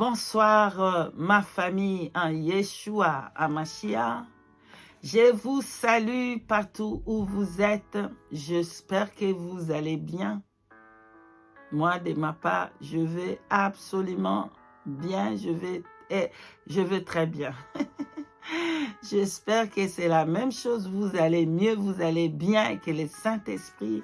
Bonsoir ma famille en Yeshua HaMashiach. Je vous salue partout où vous êtes. J'espère que vous allez bien. Moi, de ma part, je vais absolument bien. Je vais très bien. J'espère que c'est la même chose. Vous allez mieux, vous allez bien et que le Saint-Esprit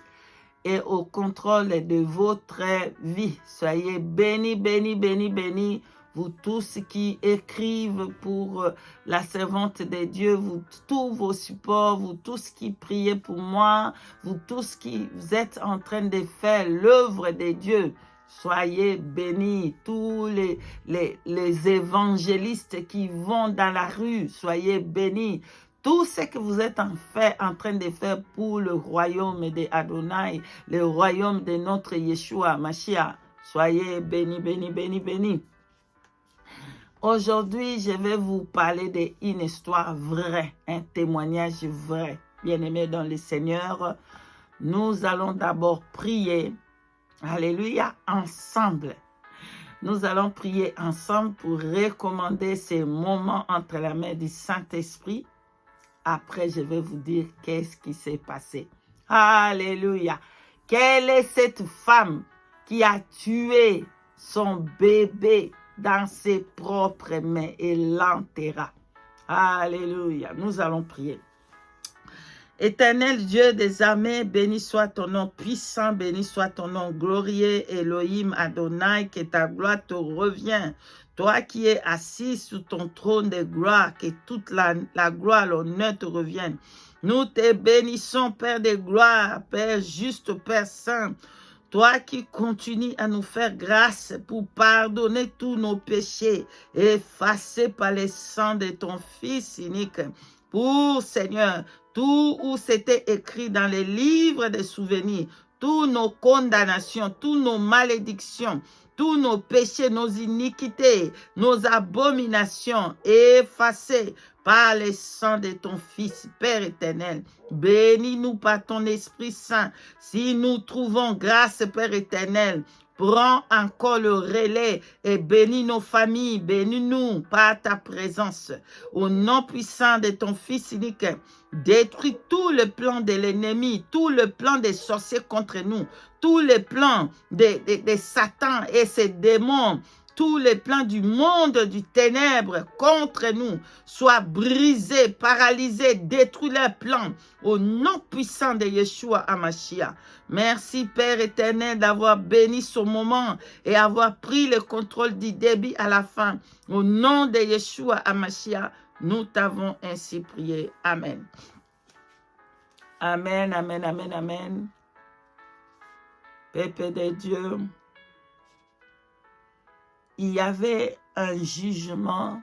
est au contrôle de votre vie. Soyez bénis, bénis, bénis, bénis. Vous tous qui écrivent pour la servante de Dieu, vous tous vos supports, vous tous qui priez pour moi, vous tous qui êtes en train de faire l'œuvre de Dieu. Soyez bénis, tous les évangélistes qui vont dans la rue, soyez bénis. Tout ce que vous êtes en train de faire pour le royaume de Adonai, le royaume de notre Yeshua Mashiach, soyez bénis, bénis, bénis, bénis. Aujourd'hui, je vais vous parler d'une histoire vraie, un témoignage vrai. Bien-aimés dans le Seigneur, nous allons d'abord prier, alléluia, ensemble. Nous allons prier ensemble pour recommander ces moments entre la main du Saint-Esprit. Après, je vais vous dire qu'est-ce qui s'est passé. Alléluia. Quelle est cette femme qui a tué son bébé dans ses propres mains et l'enterra? Alléluia. Nous allons prier. Éternel Dieu des armées, béni soit ton nom puissant, béni soit ton nom glorieux, Elohim Adonai, que ta gloire te revient. Toi qui es assis sur ton trône de gloire, que toute la gloire, l'honneur te revienne. Nous te bénissons, Père de gloire, Père juste, Père saint. Toi qui continues à nous faire grâce pour pardonner tous nos péchés, effacés par le sang de ton Fils unique. Pour, Seigneur, tout où c'était écrit dans les livres des souvenirs, toutes nos condamnations, toutes nos malédictions, tous nos péchés, nos iniquités, nos abominations, effacées par le sang de ton Fils, Père éternel. Bénis-nous par ton Esprit Saint. Si nous trouvons grâce, Père éternel, prends encore le relais et bénis nos familles, bénis-nous par ta présence. Au nom puissant de ton Fils unique, détruis tout le plan de l'ennemi, tout le plan des sorciers contre nous, tous les plans de Satan et ses démons, tous les plans du monde du ténèbre contre nous soient brisés, paralysés, détruis leurs plans au nom puissant de Yeshua HaMashiach. Merci Père éternel d'avoir béni ce moment et avoir pris le contrôle du début à la fin. Au nom de Yeshua HaMashiach, nous t'avons ainsi prié. Amen. Amen, amen, amen, amen. Peuple de Dieu, il y avait un jugement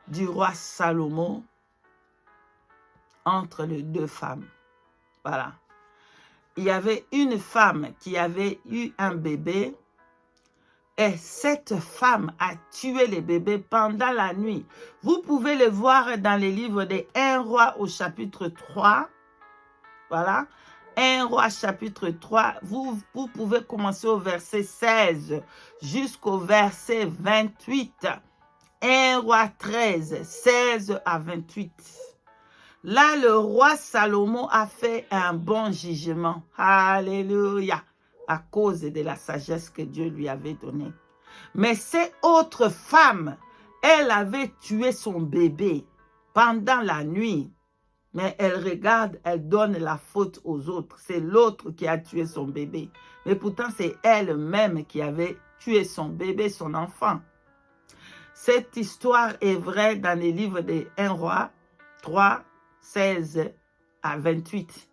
du roi Salomon entre les deux femmes. Voilà. Il y avait une femme qui avait eu un bébé et cette femme a tué le bébé pendant la nuit. Vous pouvez le voir dans les livres de 1 roi au chapitre 3. Voilà. 1 roi chapitre 3, vous pouvez commencer au verset 16 jusqu'au verset 28. 1 roi 13, 16 à 28. Là, le roi Salomon a fait un bon jugement. Alléluia. À cause de la sagesse que Dieu lui avait donnée. Mais cette autre femme, elle avait tué son bébé pendant la nuit. Mais elle regarde, elle donne la faute aux autres. C'est l'autre qui a tué son bébé. Mais pourtant, c'est elle-même qui avait tué son bébé, son enfant. Cette histoire est vraie dans les livres de 1 roi 3, 16 à 28.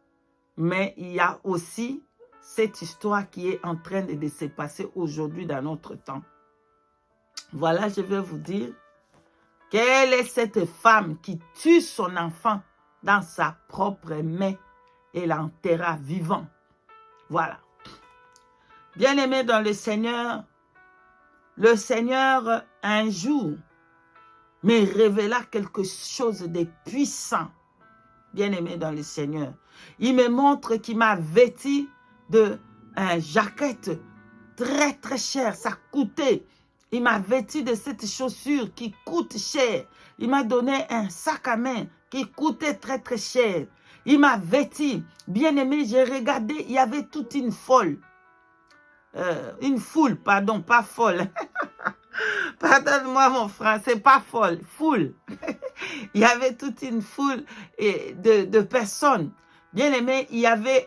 Mais il y a aussi cette histoire qui est en train de se passer aujourd'hui dans notre temps. Voilà, je vais vous dire, quelle est cette femme qui tue son enfant dans sa propre main et l'enterra vivant. Voilà. Bien-aimé dans le Seigneur un jour me révéla quelque chose de puissant. Bien-aimé dans le Seigneur. Il me montre qu'il m'a vêtu de jaquette très très chère. Ça coûtait Il m'a vêtu de cette chaussure qui coûte cher. Il m'a donné un sac à main qui coûtait très très cher. Il m'a vêtu. Bien aimé, j'ai regardé, il y avait toute une foule, pardon, pas folle. Pardonne-moi mon français, pas folle, foule. Il y avait toute une foule de personnes. Bien aimé, il y avait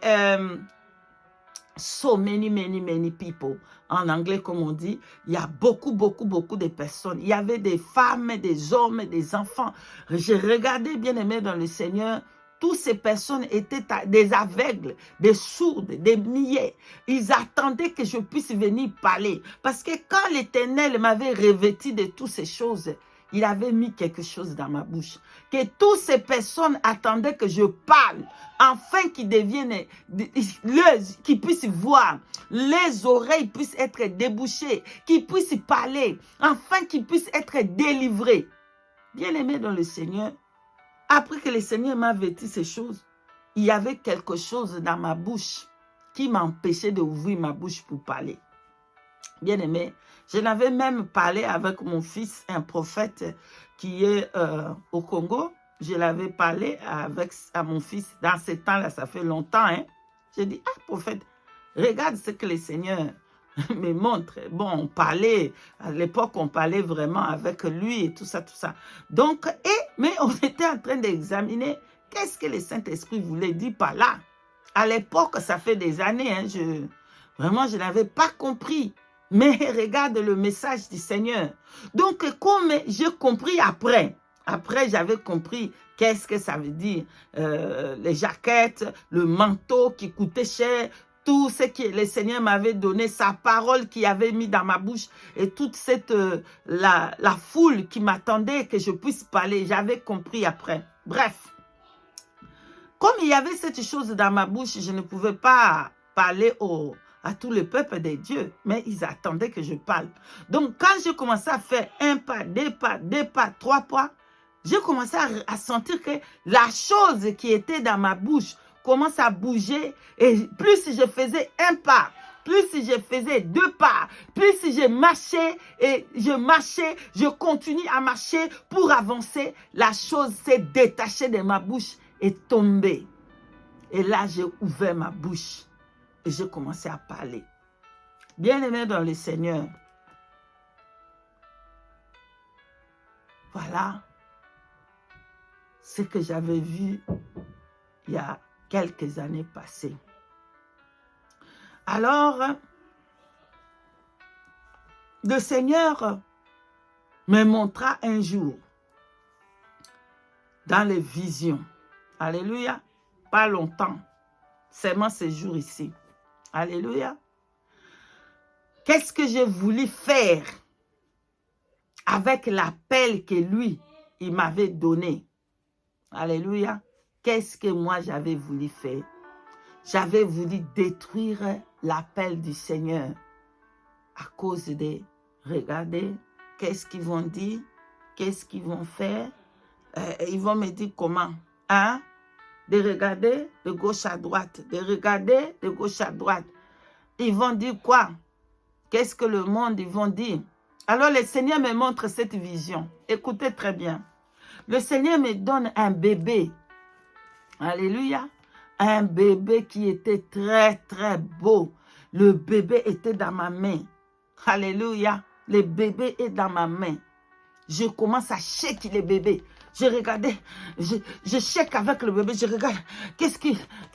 so many people. En anglais, comme on dit, il y a beaucoup de personnes. Il y avait des femmes, des hommes, des enfants. J'ai regardé, bien aimé, dans le Seigneur. Toutes ces personnes étaient des aveugles, des sourdes, des muets. Ils attendaient que je puisse venir parler. Parce que quand l'Éternel m'avait revêtu de toutes ces choses, il avait mis quelque chose dans ma bouche. Que toutes ces personnes attendaient que je parle, afin qu'ils deviennent, qu'ils puissent voir, les oreilles puissent être débouchées, qu'ils puissent parler, afin qu'ils puissent être délivrés. Bien-aimés dans le Seigneur, après que le Seigneur m'a vêtu ces choses, il y avait quelque chose dans ma bouche qui m'empêchait d'ouvrir ma bouche pour parler. Bien-aimé, je n'avais même parlé avec mon fils, un prophète qui est au Congo. Je l'avais parlé à mon fils. Dans ce temps-là, ça fait longtemps. Hein? J'ai dit, ah prophète, regarde ce que le Seigneur me montre. Bon, on parlait, à l'époque, on parlait vraiment avec lui et tout ça, tout ça. Donc, mais on était en train d'examiner qu'est-ce que le Saint-Esprit voulait dire par là. À l'époque, ça fait des années, hein, vraiment, je n'avais pas compris. Mais regarde le message du Seigneur. Donc, comme j'ai compris après j'avais compris qu'est-ce que ça veut dire. Les jaquettes, le manteau qui coûtait cher, tout ce que le Seigneur m'avait donné, sa parole qu'il avait mis dans ma bouche et toute cette, la foule qui m'attendait que je puisse parler. J'avais compris après. Bref, comme il y avait cette chose dans ma bouche, je ne pouvais pas parler à tout le peuple de Dieu, mais ils attendaient que je parle. Donc, quand j'ai commencé à faire un pas, deux pas, trois pas, j'ai commencé à sentir que la chose qui était dans ma bouche commence à bouger. Et plus je faisais un pas, plus je faisais deux pas, plus je marchais et je continue à marcher pour avancer, la chose s'est détachée de ma bouche et tombée. Et là, j'ai ouvert ma bouche. Et j'ai commencé à parler. Bien-aimé dans le Seigneur. Voilà ce que j'avais vu il y a quelques années passées. Alors, le Seigneur me montra un jour dans les visions. Alléluia. Pas longtemps. Seulement ce jour ici. Alléluia. Qu'est-ce que j'ai voulu faire avec l'appel que lui, il m'avait donné? Alléluia. Qu'est-ce que moi j'avais voulu faire? J'avais voulu détruire l'appel du Seigneur à cause de, regardez, qu'est-ce qu'ils vont dire? Qu'est-ce qu'ils vont faire? Ils vont me dire comment? Hein? De regarder de gauche à droite, de regarder de gauche à droite. Ils vont dire quoi? Qu'est-ce que le monde, ils vont dire? Alors le Seigneur me montre cette vision. Écoutez très bien. Le Seigneur me donne un bébé. Alléluia. Un bébé qui était très, très beau. Le bébé était dans ma main. Alléluia. Le bébé est dans ma main. Je commence à shaker le bébé. Je regardais, je shake avec le bébé, je regarde,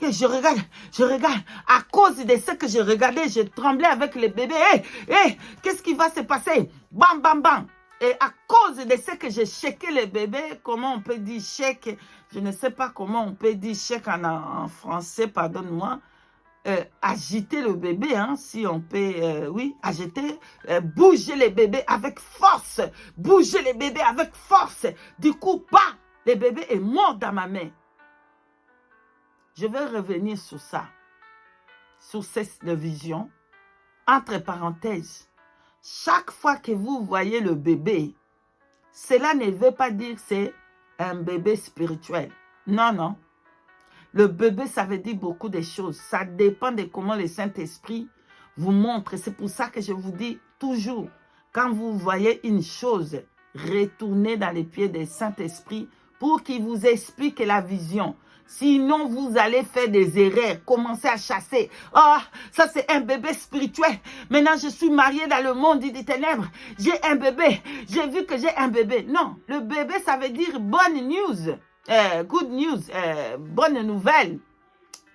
je regarde, à cause de ce que je regardais, je tremblais avec le bébé, qu'est-ce qui va se passer? Bam, bam, bam. Et à cause de ce que je shakais le bébé, comment on peut dire shake? Je ne sais pas comment on peut dire shake en français, pardonne-moi. Agiter le bébé, hein, si on peut, oui, agiter, bouger les bébés avec force, bouger les bébés avec force. Du coup, le bébé est mort dans ma main. Je vais revenir sur ça, sur cette vision. Entre parenthèses, chaque fois que vous voyez le bébé, cela ne veut pas dire que c'est un bébé spirituel. Non, non. Le bébé, ça veut dire beaucoup de choses. Ça dépend de comment le Saint-Esprit vous montre. C'est pour ça que je vous dis toujours, quand vous voyez une chose, retournez dans les pieds du Saint-Esprit pour qu'il vous explique la vision. Sinon, vous allez faire des erreurs, commencer à chasser. Oh, ça c'est un bébé spirituel. Maintenant, je suis mariée dans le monde des ténèbres. J'ai un bébé. J'ai vu que j'ai un bébé. Non, le bébé, ça veut dire bonne news. Good news, bonne nouvelle.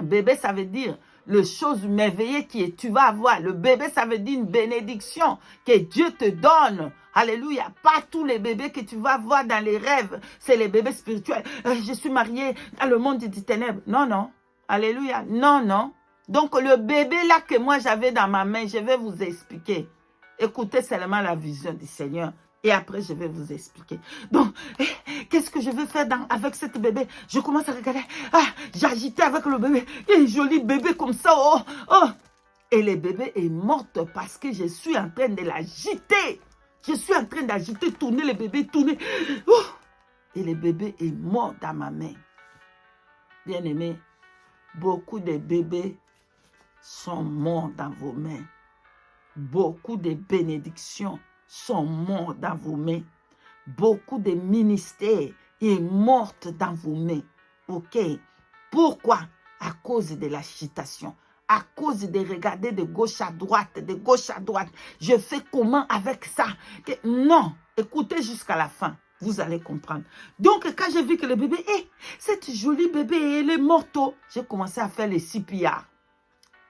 Bébé, ça veut dire le chose merveilleuse qui est, tu vas avoir. Le bébé, ça veut dire une bénédiction que Dieu te donne. Alléluia. Pas tous les bébés que tu vas voir dans les rêves, c'est les bébés spirituels. Je suis mariée dans le monde des ténèbres. Non, non. Alléluia. Non, non. Donc, le bébé là que moi j'avais dans ma main, je vais vous expliquer. Écoutez seulement la vision du Seigneur. Et après, je vais vous expliquer. Donc, qu'est-ce que je vais faire avec cette bébé? Je commence à regarder. Ah, j'agitais avec le bébé. Il y a un joli bébé comme ça. Oh, oh. Et le bébé est morte parce que je suis en train de l'agiter. Je suis en train d'agiter, tourner le bébé, tourner. Oh. Et le bébé est mort dans ma main. Bien-aimé, beaucoup de bébés sont morts dans vos mains. Beaucoup de bénédictions sont morts dans vos mains. Beaucoup de ministères sont morts dans vos mains. Ok? Pourquoi? À cause de l'agitation. À cause de regarder de gauche à droite, de gauche à droite. Je fais comment avec ça? Non, écoutez jusqu'à la fin. Vous allez comprendre. Donc, quand j'ai vu que le bébé, cette jolie bébé, elle est morte, j'ai commencé à faire les CPR.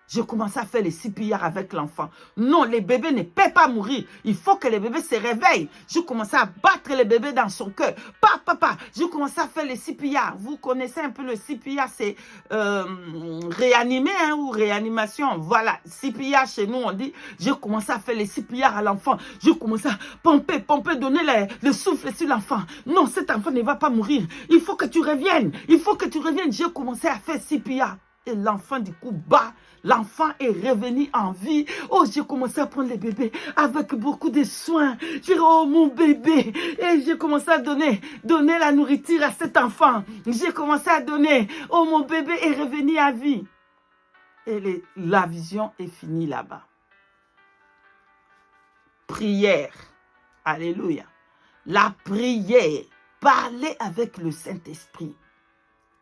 J'ai commencé à faire les CPR avec l'enfant. Non, les bébés ne peuvent pas mourir. Il faut que le bébé se réveille. J'ai commencé à battre le bébé dans son cœur. Papa, j'ai commencé à faire les CPR. Vous connaissez un peu le CPR, c'est réanimer ou réanimation. Voilà, CPR chez nous, on dit. J'ai commencé à faire les CPR à l'enfant. J'ai commencé à pomper, donner le souffle sur l'enfant. Non, cet enfant ne va pas mourir. Il faut que tu reviennes. Il faut que tu reviennes. J'ai commencé à faire CPR. Et l'enfant, du coup, bat. L'enfant est revenu en vie. Oh, j'ai commencé à prendre le bébé avec beaucoup de soins. J'ai dit, oh, mon bébé. Et j'ai commencé à donner la nourriture à cet enfant. J'ai commencé à donner. Oh, mon bébé est revenu à vie. Et la vision est finie là-bas. Prière. Alléluia. La prière. Parler avec le Saint-Esprit.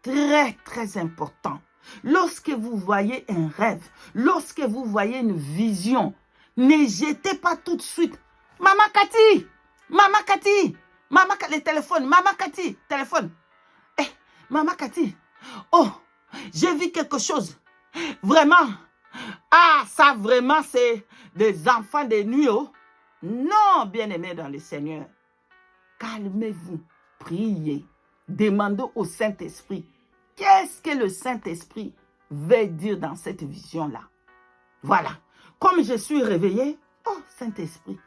Très, très important. Lorsque vous voyez un rêve, lorsque vous voyez une vision, ne jetez pas tout de suite. Maman Cathy, le téléphone, Maman Cathy, téléphone. Maman Cathy, oh, j'ai vu quelque chose. Vraiment, ça vraiment c'est des enfants de nuit. Oh. Non, bien-aimés dans le Seigneur, calmez-vous, priez, demandez au Saint-Esprit. Qu'est-ce que le Saint-Esprit veut dire dans cette vision-là? Voilà. Comme je suis réveillée, oh Saint-Esprit,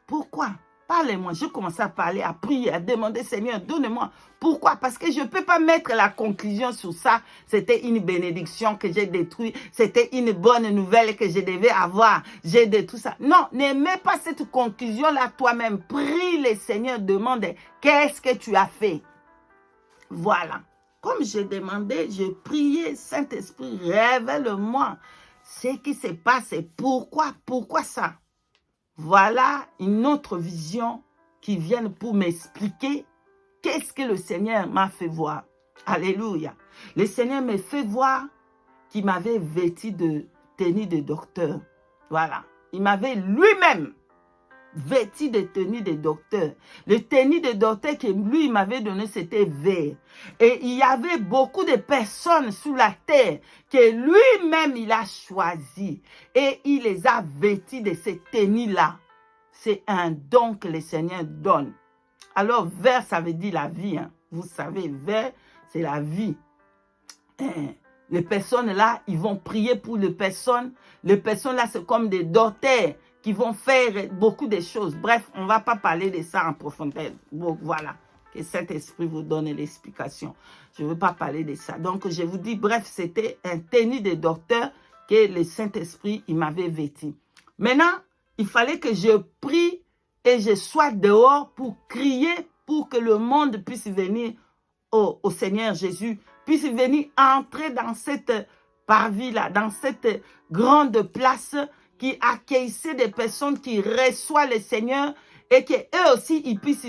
pourquoi? Parlez-moi. Je commence à parler, à prier, à demander, Seigneur, donne-moi. Pourquoi? Parce que je ne peux pas mettre la conclusion sur ça. C'était une bénédiction que j'ai détruite. C'était une bonne nouvelle que je devais avoir. J'ai détruit ça. Non, ne mets pas cette conclusion-là toi-même. Prie le Seigneur, demande, qu'est-ce que tu as fait? Voilà. Comme j'ai demandé, j'ai prié, Saint-Esprit, révèle-moi ce qui se passe et pourquoi ça. Voilà une autre vision qui vient pour m'expliquer qu'est-ce que le Seigneur m'a fait voir. Alléluia. Le Seigneur m'a fait voir qu'il m'avait vêtu de tenue de docteur. Voilà. Il m'avait lui-même vêtu de tenue de docteur. Le tenue de docteur que lui m'avait donné, c'était vert. Et il y avait beaucoup de personnes sur la terre que lui-même il a choisi. Et il les a vêtus de ces tenues-là. C'est un don que le Seigneur donne. Alors, vert, ça veut dire la vie. Hein. Vous savez, vert, c'est la vie. Les personnes là, ils vont prier pour les personnes. Les personnes là, c'est comme des docteurs qui vont faire beaucoup de choses. Bref, on ne va pas parler de ça en profondeur. Bon, voilà, que Saint-Esprit vous donne l'explication. Je ne veux pas parler de ça. Donc, je vous dis, bref, c'était un tenue de docteur que le Saint-Esprit, il m'avait vêtu. Maintenant, il fallait que je prie et je sois dehors pour crier pour que le monde puisse venir au Seigneur Jésus, puisse venir entrer dans cette parvis-là, dans cette grande place qui accueillissait des personnes qui reçoivent le Seigneur et qu'eux aussi, ils puissent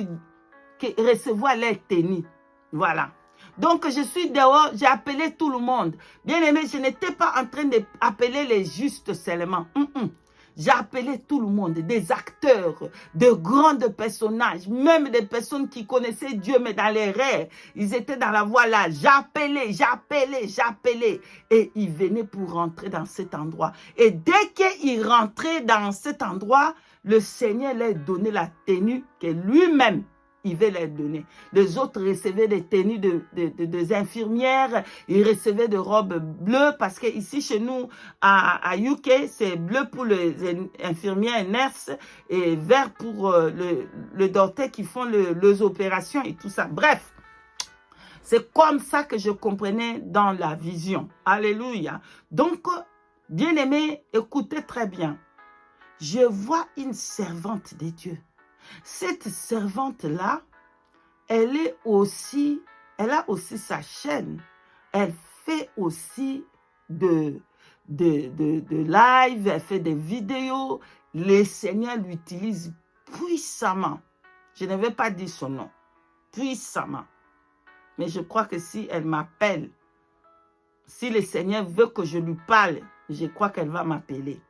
recevoir leur tenue. Voilà. Donc, je suis dehors, j'ai appelé tout le monde. Bien aimé, je n'étais pas en train d'appeler les justes seulement. J'ai appelé tout le monde, des acteurs, de grands personnages, même des personnes qui connaissaient Dieu, mais dans les rêves. Ils étaient dans la voie là. J'appelais. Et ils venaient pour rentrer dans cet endroit. Et dès qu'ils rentraient dans cet endroit, le Seigneur leur donnait la tenue que lui-même il veut leur donner. Les autres recevaient des tenues des infirmières, ils recevaient des robes bleues parce que ici chez nous à UK, c'est bleu pour les infirmières et nurses et vert pour le docteur qui font les opérations et tout ça. Bref, c'est comme ça que je comprenais dans la vision. Alléluia. Donc, bien-aimés, écoutez très bien. Je vois une servante de Dieu. Cette servante-là, elle a aussi sa chaîne. Elle fait aussi de live, elle fait des vidéos. Le Seigneur l'utilise puissamment. Je ne vais pas dire son nom. Puissamment. Mais je crois que si elle m'appelle, si le Seigneur veut que je lui parle, je crois qu'elle va m'appeler.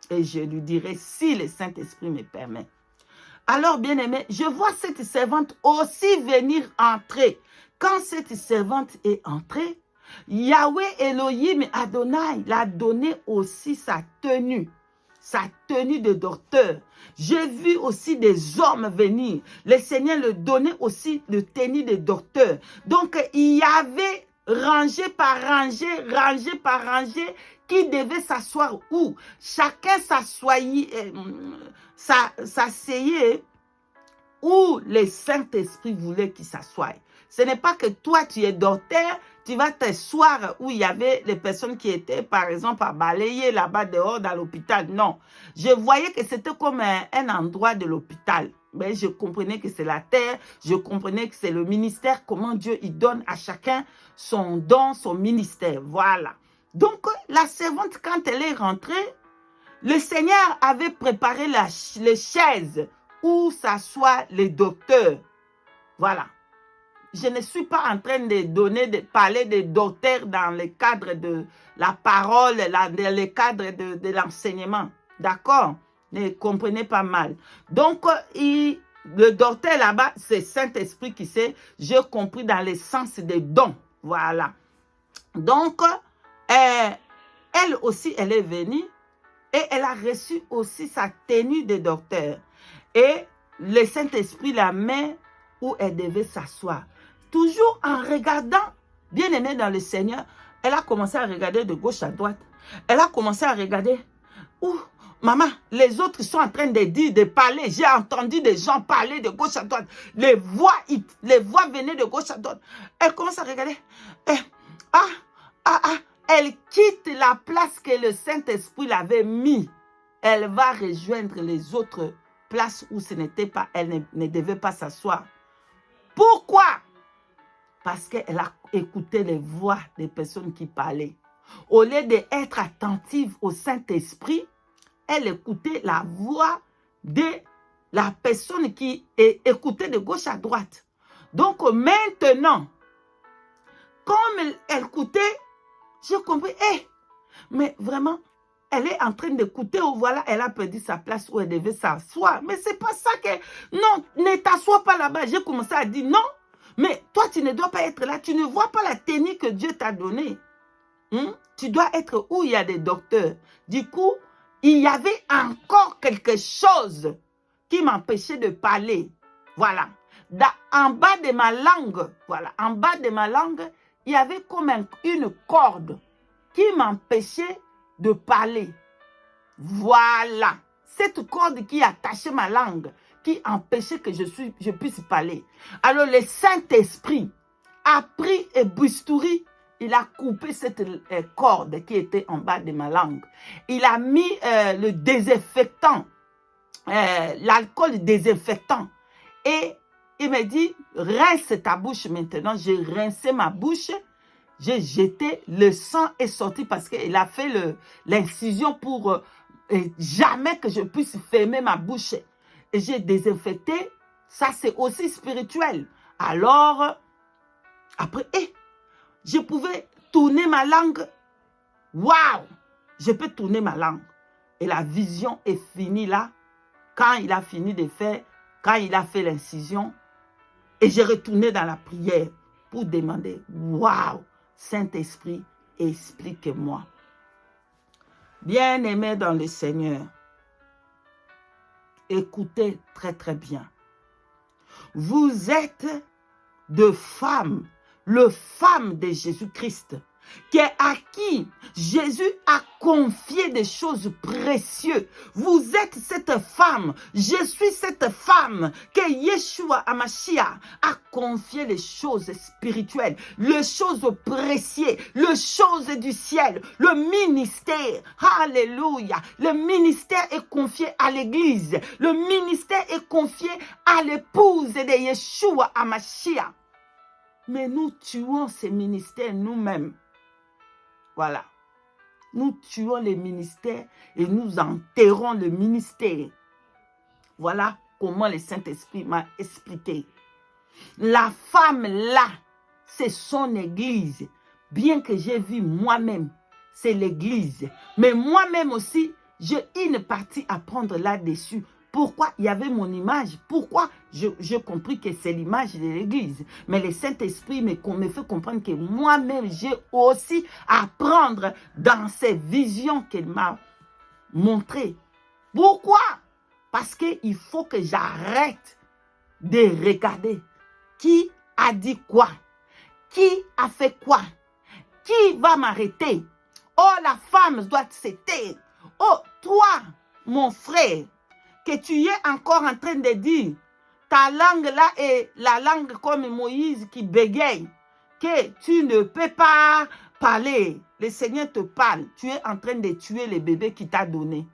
Et je lui dirai si le Saint-Esprit me permet. Alors, bien-aimé, je vois cette servante aussi venir entrer. Quand cette servante est entrée, Yahweh Elohim Adonai l'a donné aussi sa tenue de docteur. J'ai vu aussi des hommes venir. Le Seigneur le donnait aussi le tenue de docteur. Donc, il y avait rangé par rangée, qui devait s'asseoir où? Chacun s'asseyait où le Saint-Esprit voulait qu'il s'assoie. Ce n'est pas que toi, tu es docteur, tu vas t'asseoir où il y avait les personnes qui étaient, par exemple, à balayer là-bas dehors dans l'hôpital. Non, je voyais que c'était comme un endroit de l'hôpital. Mais je comprenais que c'est la terre, je comprenais que c'est le ministère, comment Dieu il donne à chacun son don, son ministère. Voilà. Donc, la servante, quand elle est rentrée, le Seigneur avait préparé les chaises où s'assoient les docteurs. Voilà. Je ne suis pas en train de parler des docteurs dans le cadre de la parole, dans le cadre de l'enseignement. D'accord? Ne comprenez pas mal. Donc, le docteur là-bas, c'est Saint-Esprit qui sait, j'ai compris dans le sens des dons. Voilà. Donc, elle aussi, elle est venue et elle a reçu aussi sa tenue de docteur. Et le Saint-Esprit la met où elle devait s'asseoir. Toujours en regardant, bien aimée dans le Seigneur, elle a commencé à regarder de gauche à droite. Elle a commencé à regarder où, maman, les autres sont en train de dire, de parler. J'ai entendu des gens parler de gauche à droite. Les voix venaient de gauche à droite. Elle commence à regarder. Elle quitte la place que le Saint-Esprit l'avait mis. Elle va rejoindre les autres places où ce n'était pas, elle ne devait pas s'asseoir. Pourquoi? Parce qu'elle a écouté les voix des personnes qui parlaient. Au lieu d'être attentive au Saint-Esprit, elle écoutait la voix de la personne qui écoutait de gauche à droite. Donc maintenant, comme elle écoutait, j'ai compris, mais vraiment, elle est en train d'écouter, voilà, elle a perdu sa place où elle devait s'asseoir. Mais c'est pas ça que... Non, ne t'assois pas là-bas. J'ai commencé à dire non, mais toi, tu ne dois pas être là. Tu ne vois pas la tenue que Dieu t'a donnée. Tu dois être où il y a des docteurs. Du coup, il y avait encore quelque chose qui m'empêchait de parler. Voilà. En bas de ma langue, voilà, en bas de ma langue, il y avait comme une corde qui m'empêchait de parler. Voilà. Cette corde qui attachait ma langue, qui empêchait que je puisse parler. Alors le Saint-Esprit a pris et bistouri, il a coupé cette corde qui était en bas de ma langue. Il a mis le désinfectant, l'alcool désinfectant. Et il me dit, rince ta bouche maintenant. J'ai rincé ma bouche. J'ai jeté, le sang est sorti parce qu'il a fait l'incision pour Et jamais que je puisse fermer ma bouche. Et j'ai désinfecté. Ça, c'est aussi spirituel. Alors, après, je pouvais tourner ma langue. Waouh! Je peux tourner ma langue. Et la vision est finie là. Quand il a fini de faire, quand il a fait l'incision, et j'ai retourné dans la prière pour demander, waouh, Saint-Esprit, explique-moi. Bien-aimés dans le Seigneur, écoutez très très bien. Vous êtes de femmes, le femme de Jésus-Christ, à qui Jésus a confié des choses précieuses. Vous êtes cette femme, je suis cette femme que Yeshua Hamashiach a confié les choses spirituelles, les choses précieuses, les choses du ciel, le ministère. Alléluia. Le ministère est confié à l'église. Le ministère est confié à l'épouse de Yeshua Hamashiach. Mais nous tuons ces ministères nous-mêmes. Voilà. Nous tuons les ministères et nous enterrons le ministère. Voilà comment le Saint-Esprit m'a expliqué. La femme là, c'est son église. Bien que j'ai vu moi-même, c'est l'église. Mais moi-même aussi, j'ai une partie à prendre là-dessus. Pourquoi il y avait mon image? Pourquoi j'ai compris que c'est l'image de l'église? Mais le Saint-Esprit me fait comprendre que moi-même, j'ai aussi à prendre dans ces visions qu'il m'a montrées. Pourquoi? Parce qu'il faut que j'arrête de regarder qui a dit quoi, qui a fait quoi, qui va m'arrêter. Oh, la femme doit se taire. Oh, toi, mon frère, que tu es encore en train de dire, ta langue là est la langue comme Moïse qui bégaye, que tu ne peux pas parler. Le Seigneur te parle. Tu es en train de tuer les bébés qu'il t'a donné.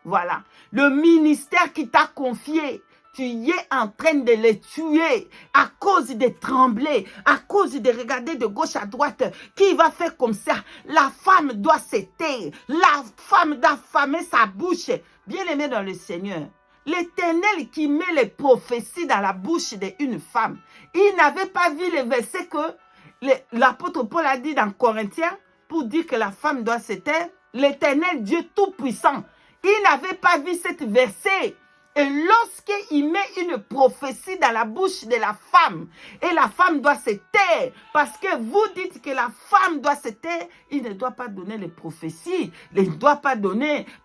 Voilà. Le ministère qu'il t'a confié, tu es en train de les tuer à cause de trembler, à cause de regarder de gauche à droite. Qui va faire comme ça? La femme doit se taire. La femme doit fermer sa bouche. Bien-aimé dans le Seigneur, l'Éternel qui met les prophéties dans la bouche d'une femme, il n'avait pas vu le verset que l'apôtre Paul a dit dans Corinthiens pour dire que la femme doit se taire. L'Éternel Dieu Tout-Puissant, il n'avait pas vu cette verset. Et lorsqu'il met une prophétie dans la bouche de la femme, et la femme doit se taire, parce que vous dites que la femme doit se taire, il ne doit pas donner les prophéties, il ne doit pas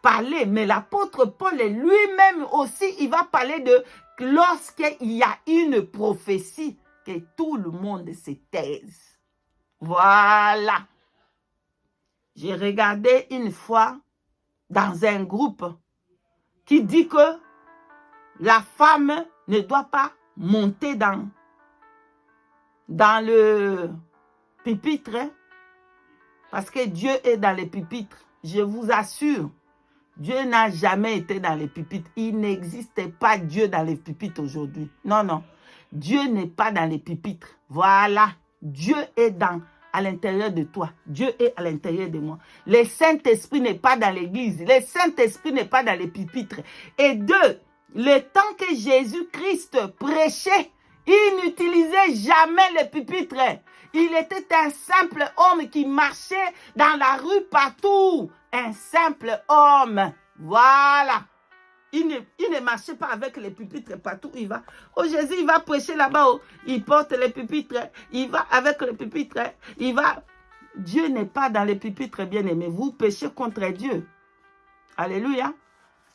parler. Mais l'apôtre Paul lui-même aussi, il va parler de lorsqu'il y a une prophétie, que tout le monde se taise. Voilà. J'ai regardé une fois dans un groupe qui dit que la femme ne doit pas monter dans le pupitre, parce que Dieu est dans les pupitres. Je vous assure, Dieu n'a jamais été dans les pupitres. Il n'existe pas Dieu dans les pupitres aujourd'hui. Non, non. Dieu n'est pas dans les pupitres. Voilà. Dieu est à l'intérieur de toi. Dieu est à l'intérieur de moi. Le Saint-Esprit n'est pas dans l'église. Le Saint-Esprit n'est pas dans les pupitres. Et deux, le temps que Jésus-Christ prêchait, il n'utilisait jamais le pupitre. Il était un simple homme qui marchait dans la rue partout. Un simple homme. Voilà. Il ne marchait pas avec les pupitres partout où il va. Oh, Jésus, il va prêcher là-bas. Oh, il porte les pupitres. Il va avec les pupitres. Il va. Dieu n'est pas dans les pupitres, bien-aimés. Vous péchez contre Dieu. Alléluia.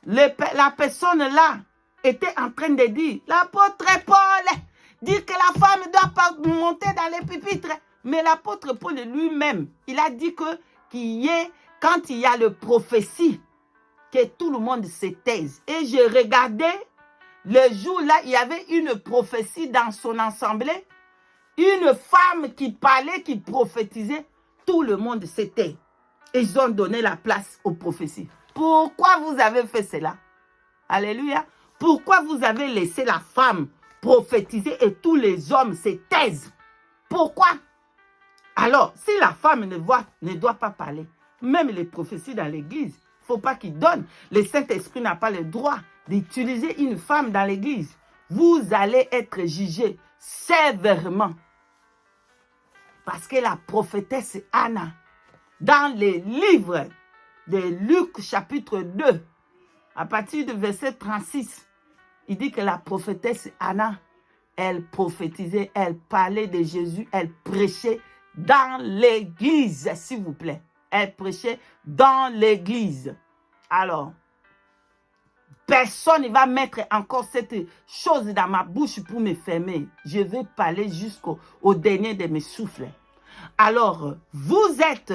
La personne là était en train de dire, l'apôtre Paul dit que la femme ne doit pas monter dans les pupitres. Mais l'apôtre Paul lui-même, il a dit que quand il y a le prophétie, que tout le monde se taise. Et je regardais, le jour là, il y avait une prophétie dans son assemblée, une femme qui parlait, qui prophétisait, tout le monde se tait. Ils ont donné la place aux prophéties. Pourquoi vous avez fait cela? Alléluia. Pourquoi vous avez laissé la femme prophétiser et tous les hommes se taisent? Pourquoi? Alors, si la femme ne doit pas parler, même les prophéties dans l'église, faut pas qu'il donne. Le Saint-Esprit n'a pas le droit d'utiliser une femme dans l'église. Vous allez être jugé sévèrement. Parce que la prophétesse Anna, dans les livres de Luc chapitre 2, à partir du verset 36, il dit que la prophétesse Anna, elle prophétisait, elle parlait de Jésus, elle prêchait dans l'église, s'il vous plaît. Elle prêchait dans l'église. Alors, personne ne va mettre encore cette chose dans ma bouche pour me fermer. Je vais parler jusqu'au dernier de mes souffles. Alors, vous êtes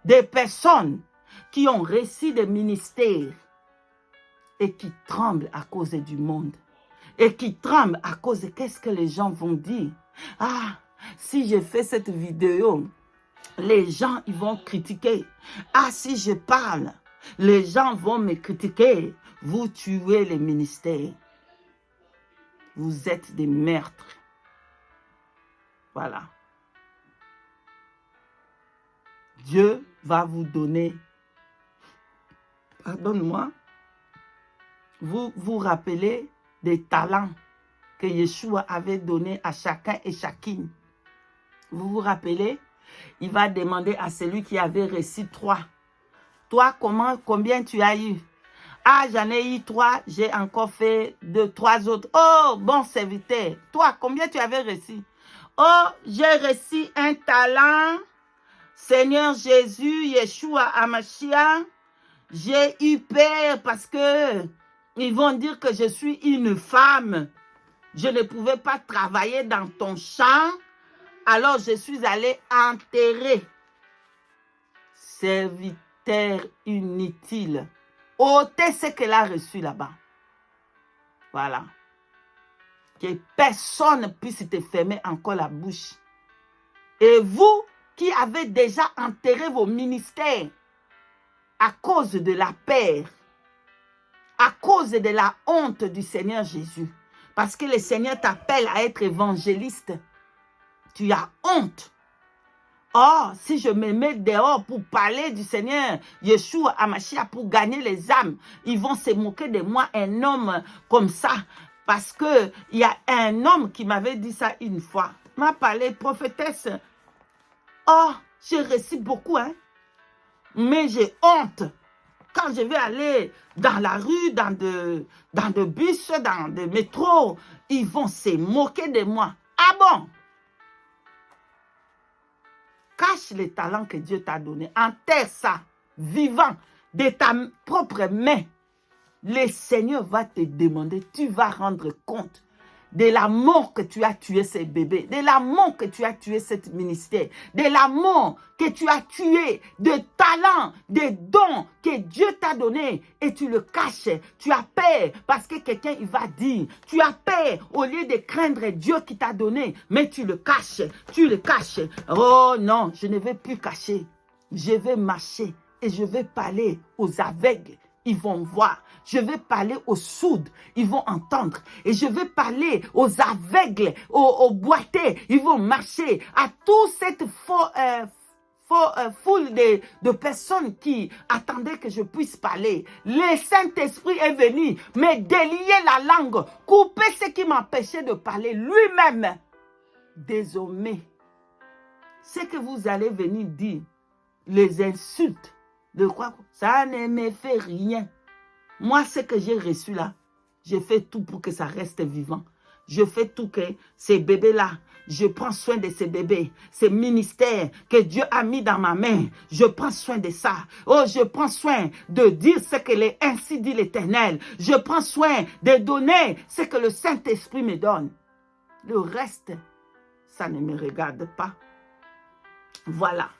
des personnes qui ont réussi des ministères et qui tremblent à cause du monde. Et qui tremblent à cause de qu'est-ce que les gens vont dire. Ah, si je fais cette vidéo, les gens ils vont critiquer. Ah, si je parle, les gens vont me critiquer. Vous tuez les ministères. Vous êtes des meurtres. Voilà. Dieu va vous donner, pardonne-moi, vous vous rappelez des talents que Yeshua avait donnés à chacun et chacune. Vous vous rappelez? Il va demander à celui qui avait reçu 3. Toi, combien tu as eu? Ah, j'en ai eu 3, j'ai encore fait 2, 3 autres. Oh, bon serviteur. Toi, combien tu avais reçu? Oh, j'ai reçu un talent. Seigneur Jésus, Yeshua Hamashiach, j'ai eu peur parce que ils vont dire que je suis une femme. Je ne pouvais pas travailler dans ton champ. Alors je suis allé enterrer. Serviteur inutile. Ôtez ce qu'elle a reçu là-bas. Voilà. Que personne ne puisse te fermer encore la bouche. Et vous qui avez déjà enterré vos ministères à cause de la peur, à cause de la honte du Seigneur Jésus. Parce que le Seigneur t'appelle à être évangéliste. Tu as honte. Oh, si je me mets dehors pour parler du Seigneur Yeshua Hamashiach pour gagner les âmes, ils vont se moquer de moi, un homme comme ça. Parce qu'il y a un homme qui m'avait dit ça une fois. Il m'a parlé, prophétesse. Oh, j'ai reçu beaucoup, hein. Mais j'ai honte. Quand je vais aller dans la rue, dans de bus, dans des métros, ils vont se moquer de moi. Ah bon? Cache les talents que Dieu t'a donnés. Enterre ça, vivant, de ta propre main. Le Seigneur va te demander, tu vas rendre compte de l'amour que tu as tué ces bébés, de l'amour que tu as tué cette ministère, de l'amour que tu as tué, de talents, des dons que Dieu t'a donné et tu le caches. Tu as peur parce que quelqu'un il va dire, tu as peur au lieu de craindre Dieu qui t'a donné, mais tu le caches, tu le caches. Oh non, je ne vais plus cacher, je vais marcher et je vais parler aux aveugles. Ils vont voir. Je vais parler aux sourds, ils vont entendre. Et je vais parler aux aveugles, aux boités, ils vont marcher. À toute cette foule de personnes qui attendaient que je puisse parler. Le Saint-Esprit est venu me délier la langue, couper ce qui m'empêchait de parler lui-même. Désormais, ce que vous allez venir dire, les insultes, de quoi ça ne me fait rien. Moi, ce que j'ai reçu là, je fais tout pour que ça reste vivant. Je fais tout que ces bébés-là, je prends soin de ces bébés, ces ministères que Dieu a mis dans ma main. Je prends soin de ça. Oh, je prends soin de dire ce que ainsi dit l'Éternel. Je prends soin de donner ce que le Saint-Esprit me donne. Le reste, ça ne me regarde pas. Voilà.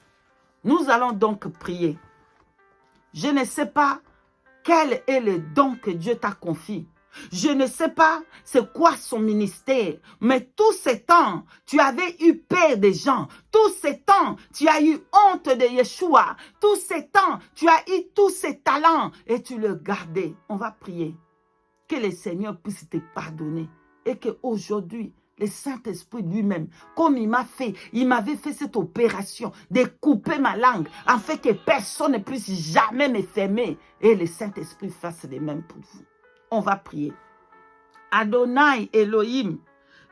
Nous allons donc prier. Je ne sais pas quel est le don que Dieu t'a confié. Je ne sais pas c'est quoi son ministère, mais tous ces temps, tu avais eu peur des gens. Tous ces temps, tu as eu honte de Yeshua. Tous ces temps, tu as eu tous ces talents et tu le gardais. On va prier. Que le Seigneur puisse te pardonner et qu'aujourd'hui, le Saint-Esprit lui-même, comme il m'avait fait cette opération de couper ma langue, afin que personne ne puisse jamais me fermer. Et le Saint-Esprit fasse de même pour vous. On va prier. Adonai Elohim,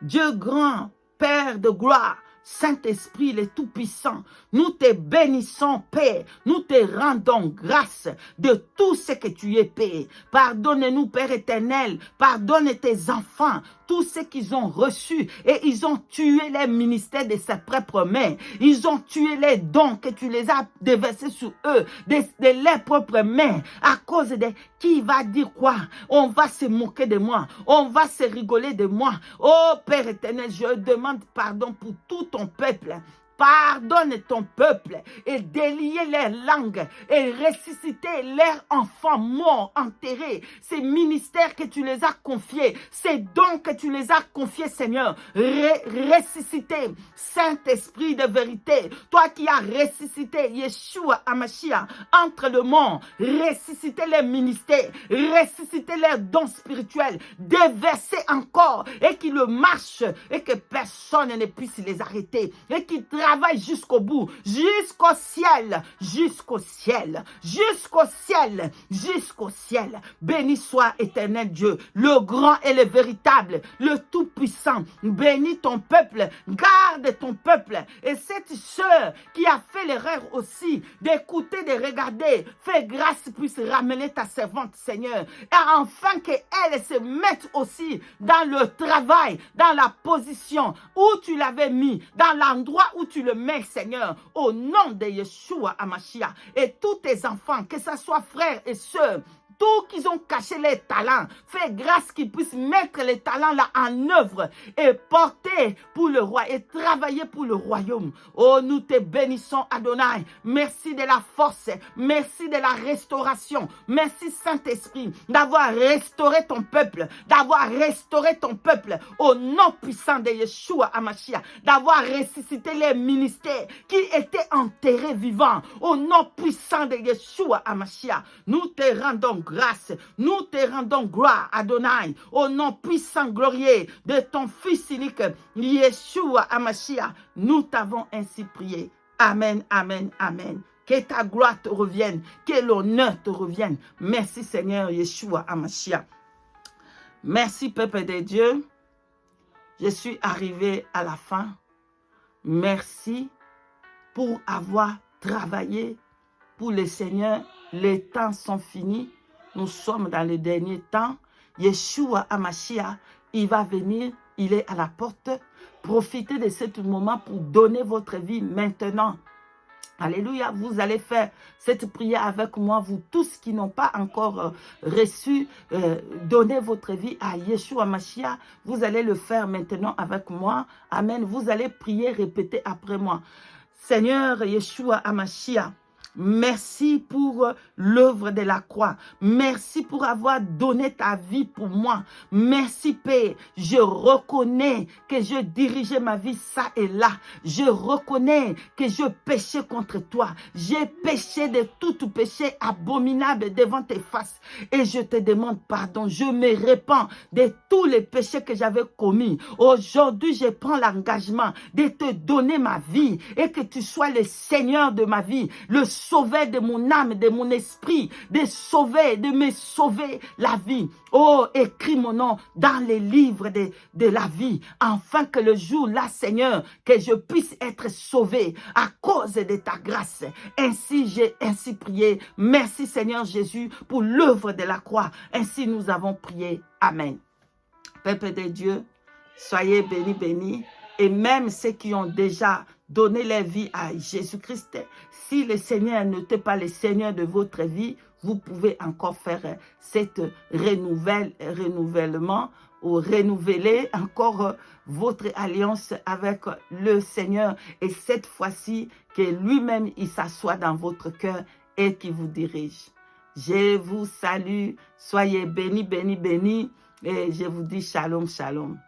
Dieu grand, Père de gloire, Saint-Esprit, le Tout-Puissant, nous te bénissons, Père. Nous te rendons grâce de tout ce que tu es, Père. Pardonne-nous, Père éternel. Pardonne tes enfants, tout ce qu'ils ont reçu. Et ils ont tué les ministères de ses propres mains. Ils ont tué les dons que tu les as déversés sur eux, de leurs propres mains. À cause de qui va dire quoi? On va se moquer de moi. On va se rigoler de moi. Oh, Père éternel, je demande pardon pour tout ton peuple. Pardonne ton peuple et délier leurs langues et ressusciter leurs enfants morts, enterrés. Ces ministères que tu les as confiés, ces dons que tu les as confiés, Seigneur, ressusciter. Saint-Esprit de vérité, toi qui as ressuscité Yeshua Hamashiach entre le monde, ressusciter les ministères, ressusciter leurs dons spirituels, déverser encore et qu'ils marchent et que personne ne puisse les arrêter et qu'ils travaille jusqu'au bout, jusqu'au ciel, jusqu'au ciel, jusqu'au ciel, jusqu'au ciel. Béni soit éternel Dieu, le grand et le véritable, le tout-puissant. Bénis ton peuple, garde ton peuple. Et cette sœur qui a fait l'erreur aussi d'écouter, de regarder, fais grâce, puisse ramener ta servante, Seigneur. Et enfin qu'elle se mette aussi dans le travail, dans la position où tu l'avais mis, dans l'endroit où tu le mets, Seigneur, au nom de Yeshua Hamashiach. Et tous tes enfants, que ce soit frères et sœurs, tous qui ont caché les talents, fais grâce qu'ils puissent mettre les talents là en œuvre et porter pour le roi et travailler pour le royaume. Oh, nous te bénissons, Adonai. Merci de la force, merci de la restauration. Merci, Saint-Esprit, d'avoir restauré ton peuple, au nom puissant de Yeshua Hamashiach, d'avoir ressuscité les ministères qui étaient enterrés vivants, au nom puissant de Yeshua Hamashiach. Nous te rendons grâce, nous te rendons gloire, Adonai, au nom puissant, glorieux de ton Fils unique, Yeshua Hamashiach. Nous t'avons ainsi prié. Amen, amen, amen. Que ta gloire te revienne, que l'honneur te revienne. Merci Seigneur Yeshua Hamashiach. Merci peuple de Dieu. Je suis arrivé à la fin. Merci pour avoir travaillé pour le Seigneur. Les temps sont finis. Nous sommes dans le dernier temps. Yeshua Hamashiach, il va venir, il est à la porte. Profitez de ce moment pour donner votre vie maintenant. Alléluia, vous allez faire cette prière avec moi, vous tous qui n'ont pas encore reçu, donnez votre vie à Yeshua Hamashiach. Vous allez le faire maintenant avec moi. Amen. Vous allez prier, répéter après moi. Seigneur Yeshua Hamashiach, merci pour l'œuvre de la croix. Merci pour avoir donné ta vie pour moi. Merci Père. Je reconnais que je dirigeais ma vie ça et là. Je reconnais que je péchais contre toi. J'ai péché de tout péché abominable devant tes faces. Et je te demande pardon. Je me répands de tous les péchés que j'avais commis. Aujourd'hui, je prends l'engagement de te donner ma vie et que tu sois le Seigneur de ma vie, le Sauveur de mon âme, de mon esprit, de me sauver la vie. Oh, écris mon nom dans les livres de la vie, afin que le jour là, Seigneur, que je puisse être sauvé à cause de ta grâce. Ainsi, j'ai ainsi prié. Merci Seigneur Jésus pour l'œuvre de la croix. Ainsi, nous avons prié. Amen. Peuple de Dieu, soyez bénis, bénis. Et même ceux qui ont déjà donné leur vie à Jésus-Christ, si le Seigneur n'était pas le Seigneur de votre vie, vous pouvez encore faire cette renouvellement ou renouveler encore votre alliance avec le Seigneur. Et cette fois-ci, que lui-même, il s'assoit dans votre cœur et qui vous dirige. Je vous salue, soyez bénis, bénis, bénis. Et je vous dis shalom, shalom.